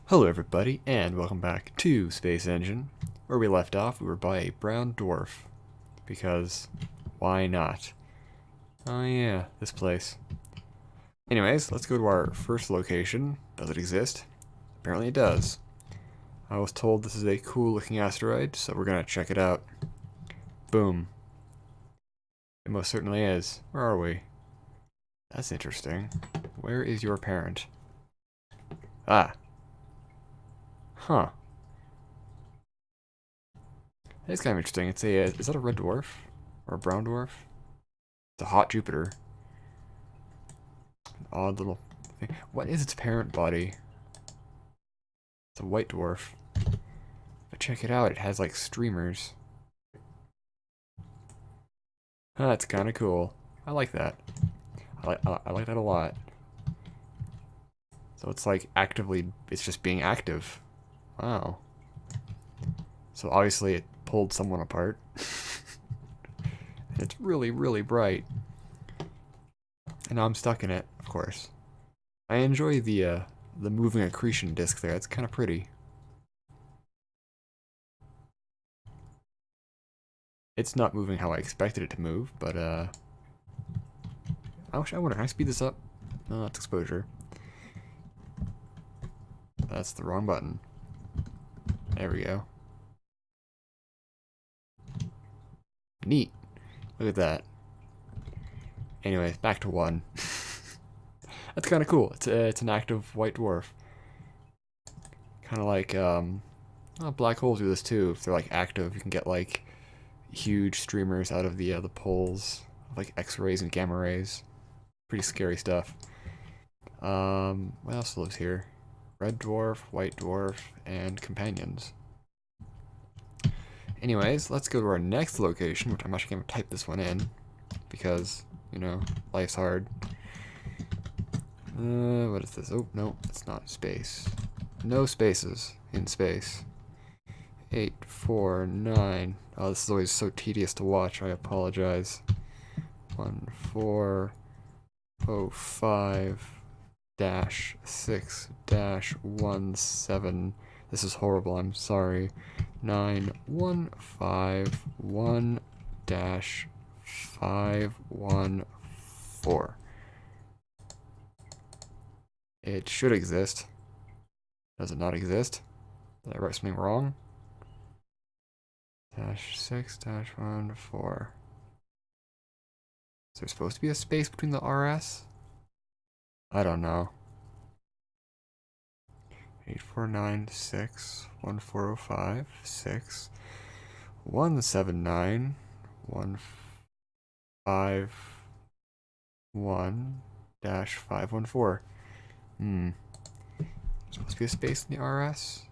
Hello everybody, and welcome back to Space Engine. Where we left off, we were by a brown dwarf. Because, why not? Oh yeah, this place. Anyways, let's go to our first location. Does it exist? Apparently it does. I was told this is a cool looking asteroid, so we're gonna check it out. Boom. It most certainly is. Where are we? That's interesting. Where is your parent? Ah. Huh. It's kind of interesting. It's a, is that a red dwarf? Or a brown dwarf? It's a hot Jupiter. Odd little thing. What is its parent body? It's a white dwarf. But check it out, it has like streamers. That's kind of cool. I like that. I like that a lot. So it's like actively, it's just being active. Wow. So obviously it pulled someone apart. It's really, really bright. And now I'm stuck in it, of course. I enjoy the moving accretion disk there. It's kind of pretty. It's not moving how I expected it to move, but I wonder, can I speed this up? No, that's exposure. That's the wrong button. There we go. Neat. Look at that. Anyways, back to one. That's kind of cool. It's an active white dwarf. Kind of like well, black holes do this too. If they're like active, you can get like huge streamers out of the poles, like X-rays and gamma rays. Pretty scary stuff. What else lives here? Red dwarf, white dwarf, and companions. Anyways, let's go to our next location, which I'm actually going to type this one in because, you know, life's hard. What is this? Oh, no, it's not space. No spaces in space. 849. Oh, this is always so tedious to watch. I apologize. 1405 dash 6 dash 17. This is horrible. I'm sorry. 9151 dash 514. It should exist. Does it not exist? Did I write something wrong? Dash 6 dash 14. Is there supposed to be a space between the RS? I don't know. 8496 1405 6 179 151 dash 514. Supposed to be a space in the RS?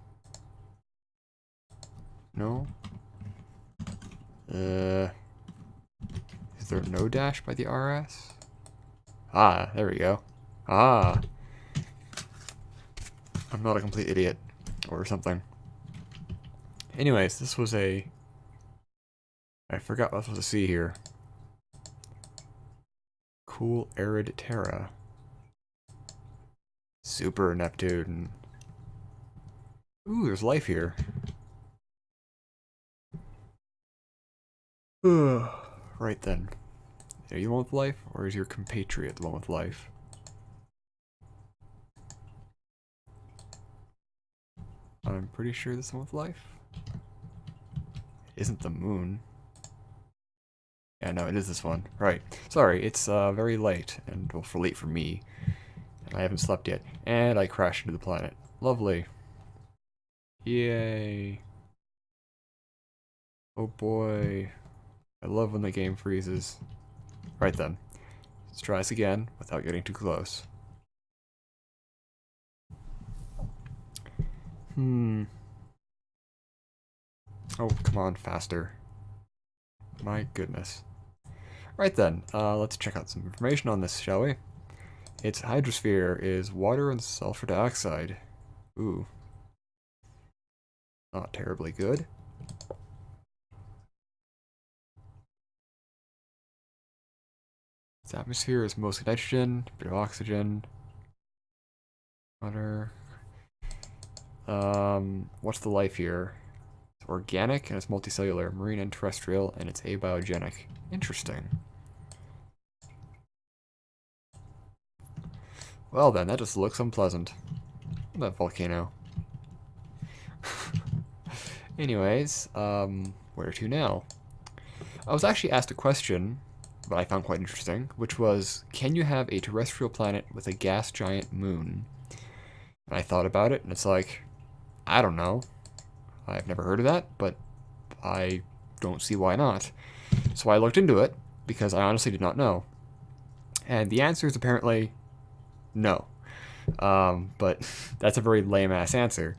No? Is there no dash by the RS? Ah, there we go. Ah. I'm not a complete idiot. Or something. Anyways, this was a... I forgot what I was supposed to see here. Cool arid Terra. Super Neptune. Ooh, there's life here. Right then. Are you the one with life, or is your compatriot the one with life? I'm pretty sure this one with life. It isn't the moon. Yeah, no, it is this one. Right. Sorry, it's very late, and well, for late for me. And I haven't slept yet. And I crashed into the planet. Lovely. Yay. Oh boy. I love when the game freezes. Right then. Let's try this again without getting too close. Oh, come on, faster. My goodness. Right then, let's check out some information on this, shall we? Its hydrosphere is water and sulfur dioxide. Ooh. Not terribly good. Its atmosphere is mostly nitrogen, a bit of oxygen, water. What's the life here? It's organic and it's multicellular, marine and terrestrial, and it's abiogenic. Interesting. Well then, that just looks unpleasant. That volcano. Anyways, where to now? I was actually asked a question that I found quite interesting, which was, can you have a terrestrial planet with a gas giant moon? And I thought about it, and it's like, I don't know. I've never heard of that, but I don't see why not. So I looked into it, because I honestly did not know. And the answer is apparently no. But that's a very lame-ass answer.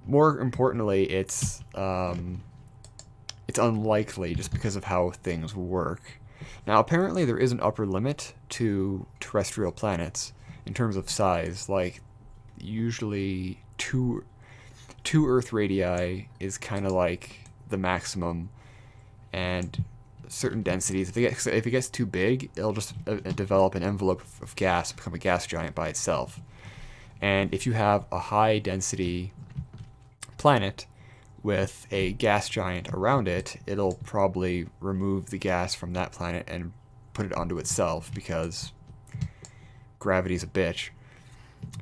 More importantly, it's unlikely just because of how things work. Now, apparently there is an upper limit to terrestrial planets in terms of size. Like, usually two Earth radii is kind of like the maximum, and certain densities. If it gets too big, it'll just develop an envelope of gas, become a gas giant by itself. And if you have a high density planet with a gas giant around it, it'll probably remove the gas from that planet and put it onto itself because gravity's a bitch.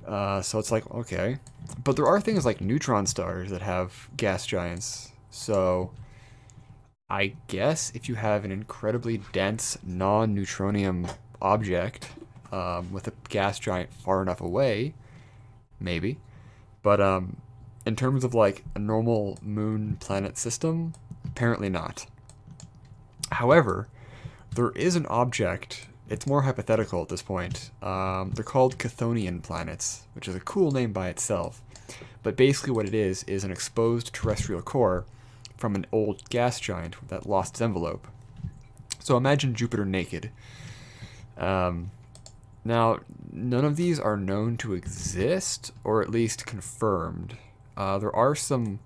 So it's like, okay. But there are things like neutron stars that have gas giants. So I guess if you have an incredibly dense non-neutronium object with a gas giant far enough away, maybe. But in terms of like a normal moon planet system, apparently not. However, there is an object. It's more hypothetical at this point. They're called Chthonian planets, which is a cool name by itself. But basically, what it is an exposed terrestrial core from an old gas giant that lost its envelope. So imagine Jupiter naked. Now, none of these are known to exist, or at least confirmed. There are some.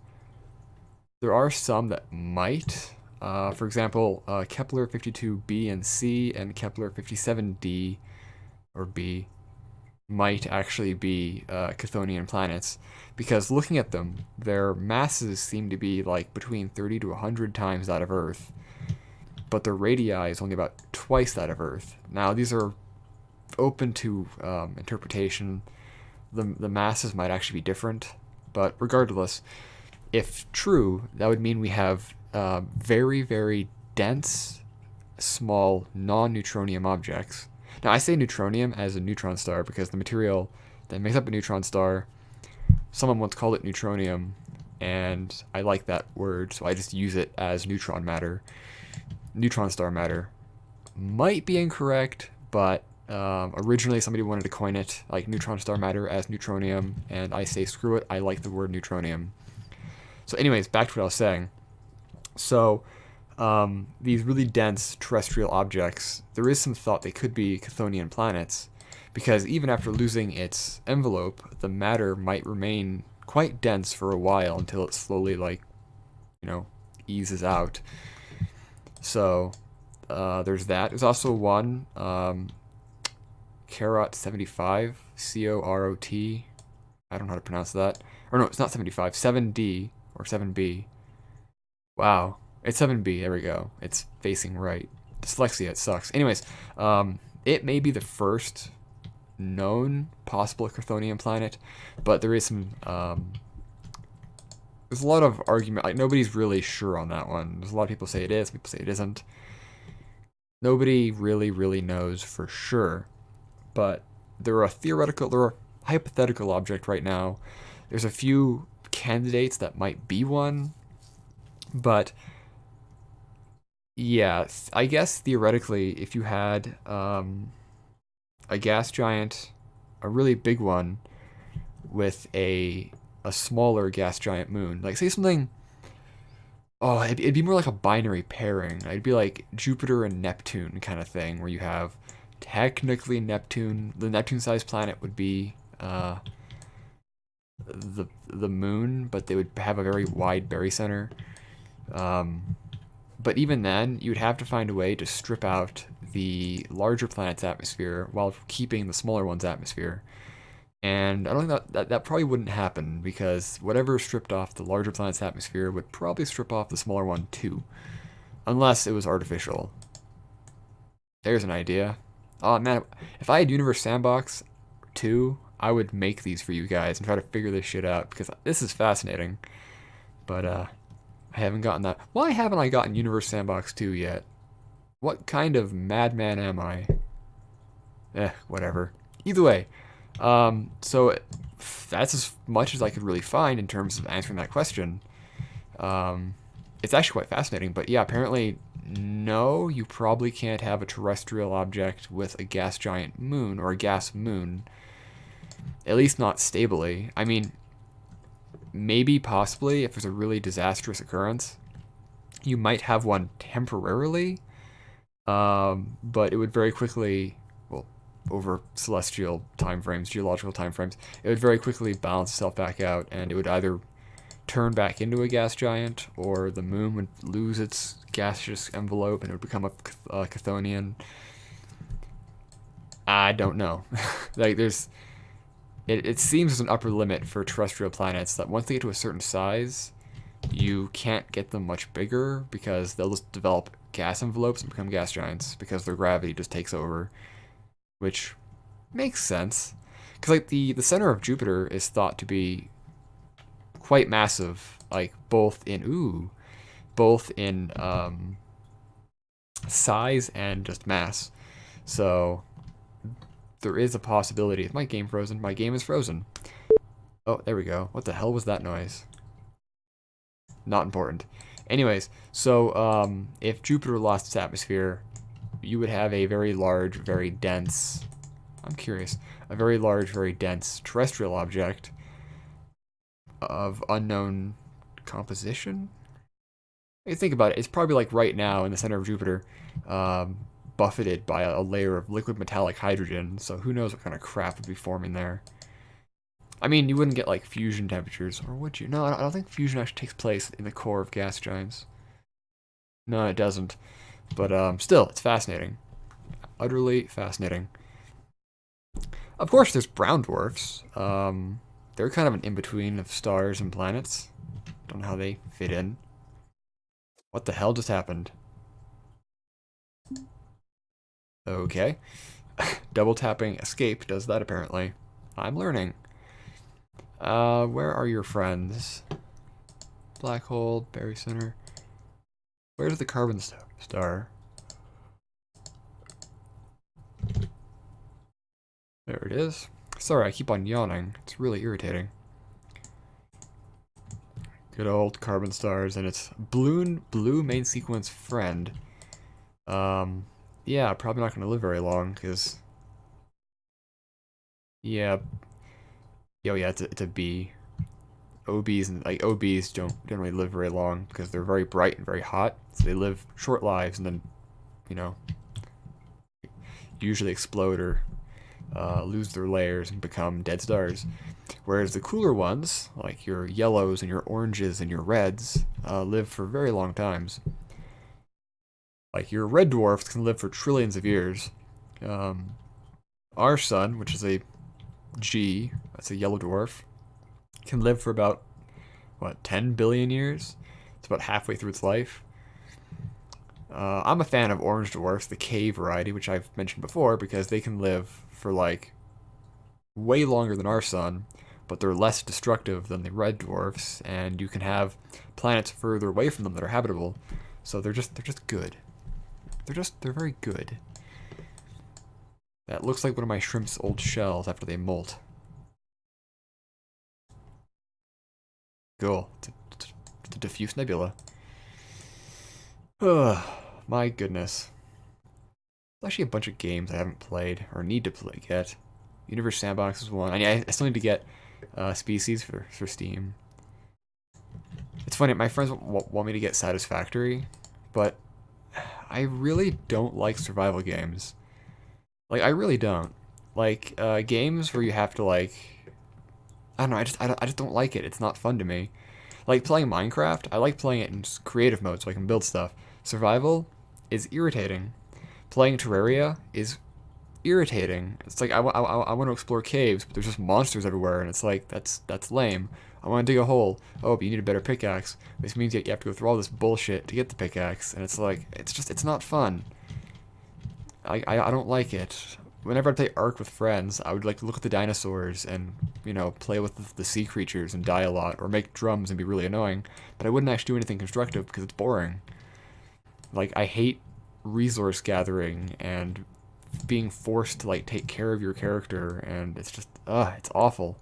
There are some that might. For example, Kepler 52b and C and Kepler 57d or B might actually be Chthonian planets, because looking at them, their masses seem to be like between 30 to 100 times that of Earth, but their radii is only about twice that of Earth. Now, these are open to interpretation. The masses might actually be different, but regardless, if true, that would mean we have very, very dense, small, non-neutronium objects. Now, I say neutronium as a neutron star because the material that makes up a neutron star, someone once called it neutronium, and I like that word, so I just use it as neutron matter. Neutron star matter might be incorrect, but originally somebody wanted to coin it, like neutron star matter, as neutronium, and I say screw it, I like the word neutronium. So anyways, back to what I was saying. So these really dense terrestrial objects, there is some thought they could be Chthonian planets, because even after losing its envelope, the matter might remain quite dense for a while until it slowly, like, eases out. So there's that. There's also one, Carrot 75, COROT. I don't know how to pronounce that. Or no, it's not 75, 7D or 7B. Wow. It's 7B. There we go. It's facing right. Dyslexia, it sucks. Anyways, it may be the first known possible Chthonian planet, but there is some. There's a lot of argument. Like, nobody's really sure on that one. There's a lot of people say it is, people say it isn't. Nobody really knows for sure, but they're a hypothetical object right now. There's a few candidates that might be one, but yeah, I guess theoretically, if you had a gas giant, a really big one, with a smaller gas giant moon, like say something. Oh, it'd be more like a binary pairing. It'd be like Jupiter and Neptune kind of thing, where you have technically Neptune. The Neptune-sized planet would be the moon, but they would have a very wide barycenter. But even then, you'd have to find a way to strip out the larger planet's atmosphere while keeping the smaller one's atmosphere. And I don't think that probably wouldn't happen because whatever stripped off the larger planet's atmosphere would probably strip off the smaller one too. Unless it was artificial. There's an idea. Oh man, if I had Universe Sandbox 2, I would make these for you guys and try to figure this shit out because this is fascinating. But I haven't gotten that. Why haven't I gotten Universe Sandbox 2 yet? What kind of madman am I? Whatever. Either way, so that's as much as I could really find in terms of answering that question. It's actually quite fascinating, but yeah, apparently, no, you probably can't have a terrestrial object with a gas giant moon or a gas moon. At least not stably. I mean, maybe, possibly, if there's a really disastrous occurrence, you might have one temporarily, but it would very quickly, well, over celestial timeframes, geological timeframes, it would very quickly balance itself back out, and it would either turn back into a gas giant, or the moon would lose its gaseous envelope and it would become a Chthonian. I don't know. Like, it seems there's an upper limit for terrestrial planets that once they get to a certain size, you can't get them much bigger because they'll just develop gas envelopes and become gas giants because their gravity just takes over, which makes sense. Because like the center of Jupiter is thought to be quite massive, like both in size and just mass. So there is a possibility. Is my game frozen? My game is frozen. Oh, there we go. What the hell was that noise? Not important. Anyways, so if Jupiter lost its atmosphere, you would have a very large, very dense, I'm curious, a very large, very dense terrestrial object of unknown composition? You think about it, it's probably like right now in the center of Jupiter, buffeted by a layer of liquid metallic hydrogen, so who knows what kind of crap would be forming there. I mean, you wouldn't get like fusion temperatures, or would you? No, I don't think fusion actually takes place in the core of gas giants. No, it doesn't. But still, it's fascinating. Utterly fascinating. Of course, there's brown dwarfs. They're kind of an in-between of stars and planets. Don't know how they fit in. What the hell just happened? Okay. Double tapping escape does that apparently. I'm learning. Where are your friends? Black hole, Berry Center. Where's the carbon star? There it is. Sorry, I keep on yawning. It's really irritating. Good old carbon stars and its blue main sequence friend. Yeah, probably not going to live very long because, yeah, yeah, it's a B. OBs and like OBs don't generally live very long because they're very bright and very hot, so they live short lives and then, you know, usually explode or lose their layers and become dead stars. Whereas the cooler ones, like your yellows and your oranges and your reds, live for very long times. Like your red dwarfs can live for trillions of years. Our sun, which is a G, that's a yellow dwarf, can live for about, what, 10 billion years? It's about halfway through its life. I'm a fan of orange dwarfs, the K variety, which I've mentioned before, because they can live for like way longer than our sun, but they're less destructive than the red dwarfs, and you can have planets further away from them that are habitable. So they're just good. They're very good. That looks like one of my shrimp's old shells after they molt. Cool. It's a diffuse nebula. Ugh, my goodness. There's actually a bunch of games I haven't played or need to play yet. Universe Sandbox is one. I still need to get Species for Steam. It's funny, my friends want me to get Satisfactory, but I really don't like survival games. Like, I really don't. Like, games where you have to, like, I don't know, I just don't like it. It's not fun to me. Like, playing Minecraft, I like playing it in creative mode so I can build stuff. Survival is irritating. Playing Terraria is irritating. It's like I want to explore caves, but there's just monsters everywhere, and it's like that's lame. I want to dig a hole. Oh, but you need a better pickaxe. This means you have to go through all this bullshit to get the pickaxe, and it's like it's not fun. I don't like it. Whenever I play Ark with friends, I would like look at the dinosaurs and play with the sea creatures and die a lot, or make drums and be really annoying. But I wouldn't actually do anything constructive because it's boring. Like I hate resource gathering and being forced to like take care of your character, and it's just it's awful.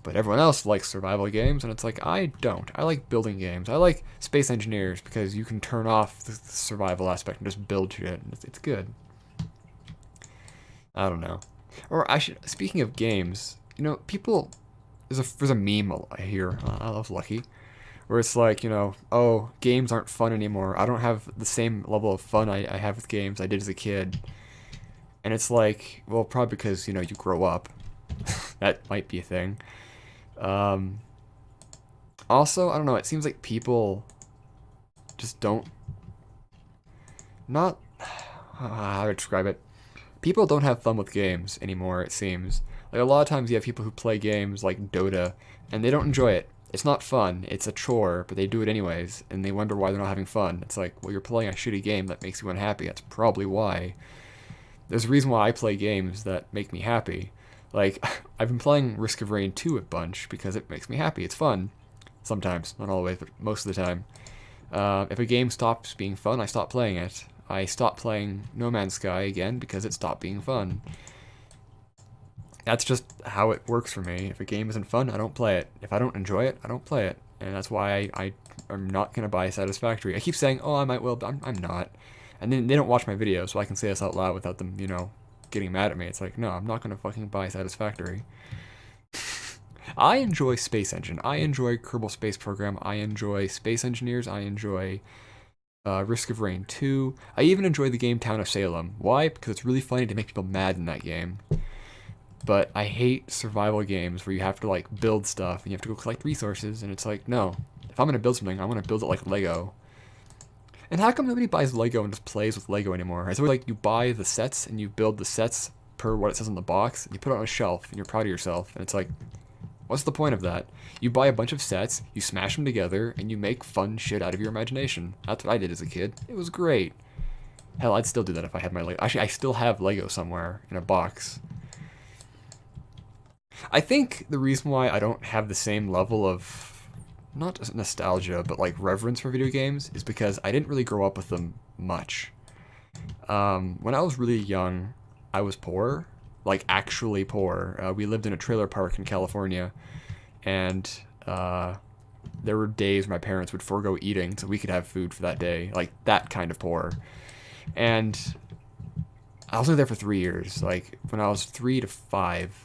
But everyone else likes survival games, and it's like I don't. I like building games. I like Space Engineers because you can turn off the survival aspect and just build shit. It's good. I don't know. Or I should. Speaking of games, people. There's a meme here. I was lucky, where it's like oh, games aren't fun anymore. I don't have the same level of fun I have with games I did as a kid. And it's like, well, probably because you grow up. That might be a thing. Also, I don't know. It seems like people just don't. Not how to describe it. People don't have fun with games anymore, it seems. Like, a lot of times you have people who play games like Dota, and they don't enjoy it. It's not fun, it's a chore, but they do it anyways, and they wonder why they're not having fun. It's like, well, you're playing a shitty game that makes you unhappy. That's probably why. There's a reason why I play games that make me happy. Like, I've been playing Risk of Rain 2 a bunch because it makes me happy. It's fun. Sometimes, not always, but most of the time. If a game stops being fun, I stop playing it. I stopped playing No Man's Sky again because it stopped being fun. That's just how it works for me. If a game isn't fun, I don't play it. If I don't enjoy it, I don't play it. And that's why I am not going to buy Satisfactory. I keep saying, oh, I might will, but I'm not. And then they don't watch my videos, so I can say this out loud without them, getting mad at me. It's like, no, I'm not going to fucking buy Satisfactory. I enjoy Space Engine. I enjoy Kerbal Space Program. I enjoy Space Engineers. I enjoy Risk of Rain 2. I even enjoy the game Town of Salem. Why? Because it's really funny to make people mad in that game. But I hate survival games where you have to like build stuff and you have to go collect resources, and it's like, no. If I'm going to build something, I'm going to build it like Lego. And how come nobody buys Lego and just plays with Lego anymore? It's always like you buy the sets and you build the sets per what it says on the box, and you put it on a shelf and you're proud of yourself. And it's like, what's the point of that? You buy a bunch of sets, you smash them together, and you make fun shit out of your imagination. That's what I did as a kid. It was great. Hell, I'd still do that if I had my Lego. Actually, I still have Lego somewhere in a box. I think the reason why I don't have the same level of, not nostalgia, but like reverence for video games is because I didn't really grow up with them much. When I was really young, I was poor, like actually poor. We lived in a trailer park in California, and there were days my parents would forego eating so we could have food for that day, like that kind of poor. And I was only there for 3 years. Like when I was 3 to 5,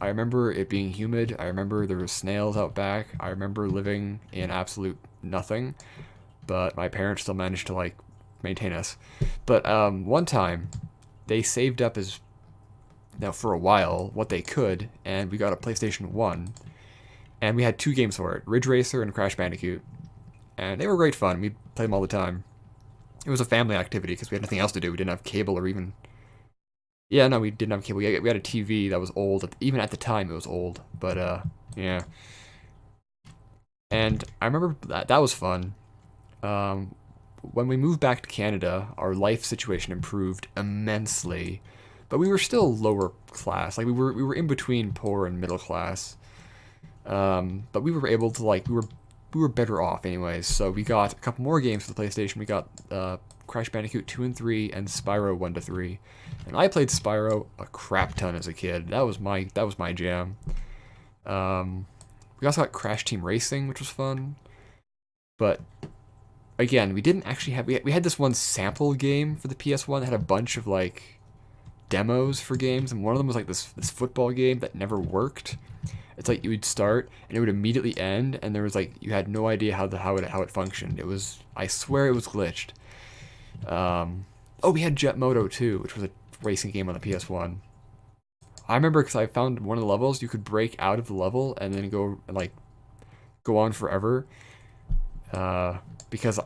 I remember it being humid. I remember there were snails out back. I remember living in absolute nothing, but my parents still managed to like maintain us. But one time, they saved up for a while what they could, and we got a PlayStation 1, and we had 2 games for it: Ridge Racer and Crash Bandicoot, and they were great fun. We played them all the time. It was a family activity because we had nothing else to do. We didn't have cable or even. Yeah, no, we didn't have cable. We had a TV that was old. Even at the time, it was old. But, yeah. And I remember that was fun. When we moved back to Canada, our life situation improved immensely. But we were still lower class. Like, we were in between poor and middle class. But we were able to, like, we were better off anyways. So we got a couple more games for the PlayStation. We got, Crash Bandicoot 2 and 3, and Spyro 1 to 3. And I played Spyro a crap ton as a kid. That was my jam. We also got Crash Team Racing, which was fun. But again, we didn't actually have we had this one sample game for the PS1 that had a bunch of like demos for games, and one of them was like this football game that never worked. It's like you would start and it would immediately end, and there was like you had no idea how it functioned. It was, I swear it was glitched. Oh, we had Jet Moto too, which was a racing game on the PS1. I remember because I found one of the levels you could break out of the level and then go on forever. Because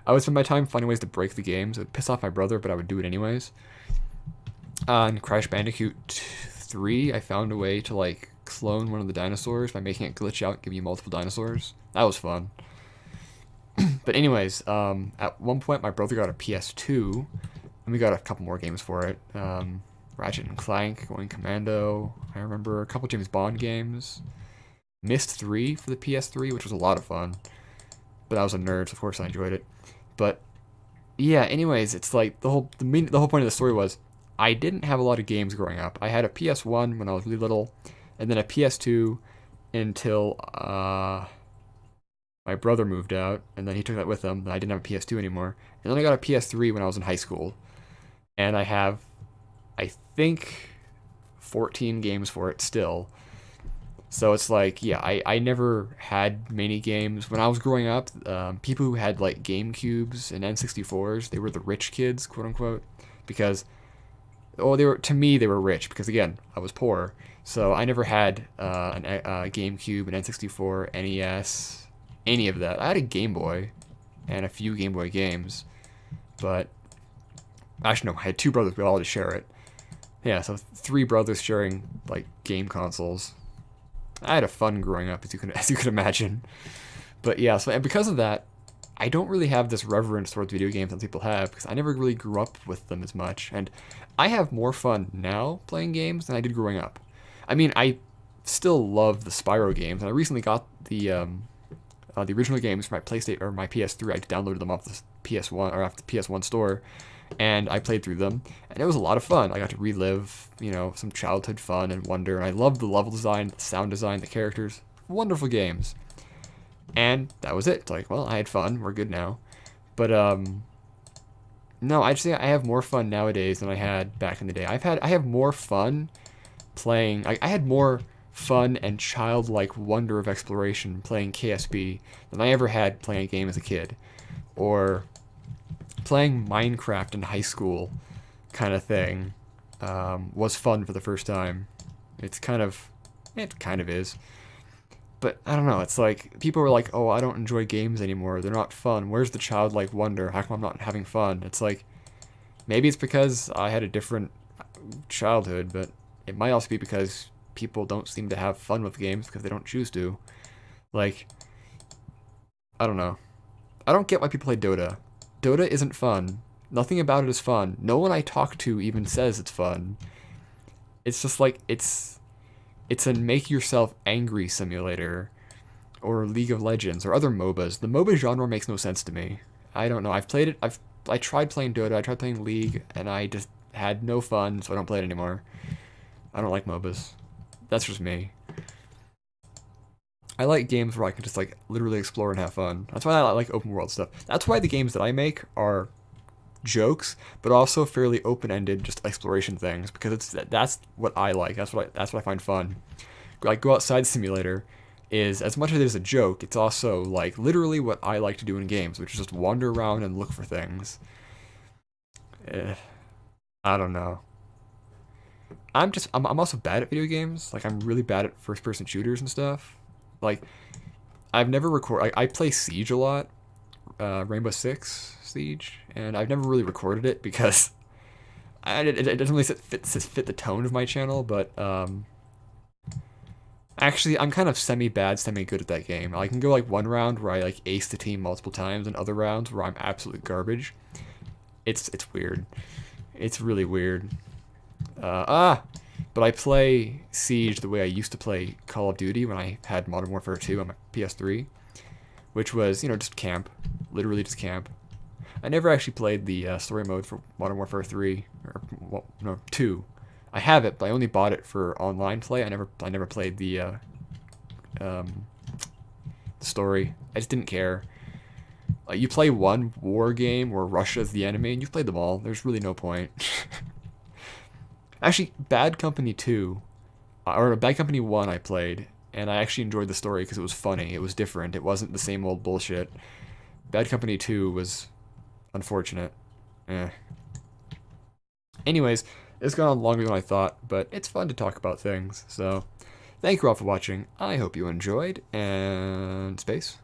I would spend my time finding ways to break the games. It would piss off my brother, but I would do it anyways. On Crash Bandicoot 3, I found a way to like clone one of the dinosaurs by making it glitch out and give you multiple dinosaurs. That was fun. But anyways, at one point my brother got a PS2, and we got a couple more games for it. Ratchet and Clank, Going Commando. I remember a couple James Bond games. Myst 3 for the PS3, which was a lot of fun. But I was a nerd, so of course I enjoyed it. But yeah, anyways, it's like the whole point of the story was I didn't have a lot of games growing up. I had a PS1 when I was really little, and then a PS2 until my brother moved out, and then he took that with him, and I didn't have a PS2 anymore. And then I got a PS3 when I was in high school, and I have, I think, 14 games for it still. So it's like, yeah, I never had many games. When I was growing up, people who had like GameCubes and N64s, they were the rich kids, quote unquote, because, oh, to me, they were rich, because again, I was poor. So I never had a GameCube, an N64, NES, any of that. I had a Game Boy and a few Game Boy games, but actually no, I had two brothers. We all had to share it. Yeah, so three brothers sharing like game consoles. I had a fun growing up, as you could imagine. But yeah, so and because of that, I don't really have this reverence towards video games that people have, because I never really grew up with them as much, and I have more fun now playing games than I did growing up. I mean, I still love the Spyro games, and I recently got the original games for my PlayStation or my PS3. I downloaded them off the PS1 or off the PS1 store, and I played through them, and it was a lot of fun. I got to relive, some childhood fun and wonder, and I loved the level design, the sound design, the characters. Wonderful games. And that was it. It's like, well, I had fun. We're good now. But no, I'd say I have more fun nowadays than I had back in the day. I have more fun playing. I had more fun and childlike wonder of exploration playing KSB than I ever had playing a game as a kid, or playing Minecraft in high school, kind of thing. Was fun for the first time. It kind of is. But I don't know, it's like, people were like, oh, I don't enjoy games anymore, they're not fun, where's the childlike wonder, how come I'm not having fun? It's like, maybe it's because I had a different childhood, but it might also be because people don't seem to have fun with games because they don't choose to. Like, I don't know. I don't get why people play Dota. Dota isn't fun. Nothing about it is fun. No one I talk to even says it's fun. It's just like, it's a make yourself angry simulator, or League of Legends, or other MOBAs. The MOBA genre makes no sense to me. I don't know. I've played it. I tried playing Dota. I tried playing League, and I just had no fun, so I don't play it anymore. I don't like MOBAs. That's just me. I like games where I can just like literally explore and have fun. That's why I like open world stuff. That's why the games that I make are jokes, but also fairly open-ended, just exploration things, because that's what I like. That's what I find fun. Like, Go Outside Simulator is, as much as it is a joke, it's also like literally what I like to do in games, which is just wander around and look for things. I don't know. I'm also bad at video games. Like, I'm really bad at first-person shooters and stuff. Like, I've never I play Siege a lot, Rainbow Six Siege, and I've never really recorded it because it doesn't really fit the tone of my channel. But actually, I'm kind of semi-bad, semi-good at that game. I can go like one round where I like ace the team multiple times, and other rounds where I'm absolute garbage. It's weird. It's really weird. But I play Siege the way I used to play Call of Duty when I had Modern Warfare 2 on my PS3, which was, just camp. Literally just camp. I never actually played the story mode for Modern Warfare 3, or, well, no, 2. I have it, but I only bought it for online play. I never played the story. I just didn't care. You play one war game where Russia's the enemy, and you've played them all. There's really no point. Actually, Bad Company 2, or Bad Company 1 I played, and I actually enjoyed the story because it was funny. It was different. It wasn't the same old bullshit. Bad Company 2 was unfortunate. Anyways, it's gone on longer than I thought, but it's fun to talk about things. So, thank you all for watching. I hope you enjoyed, and space.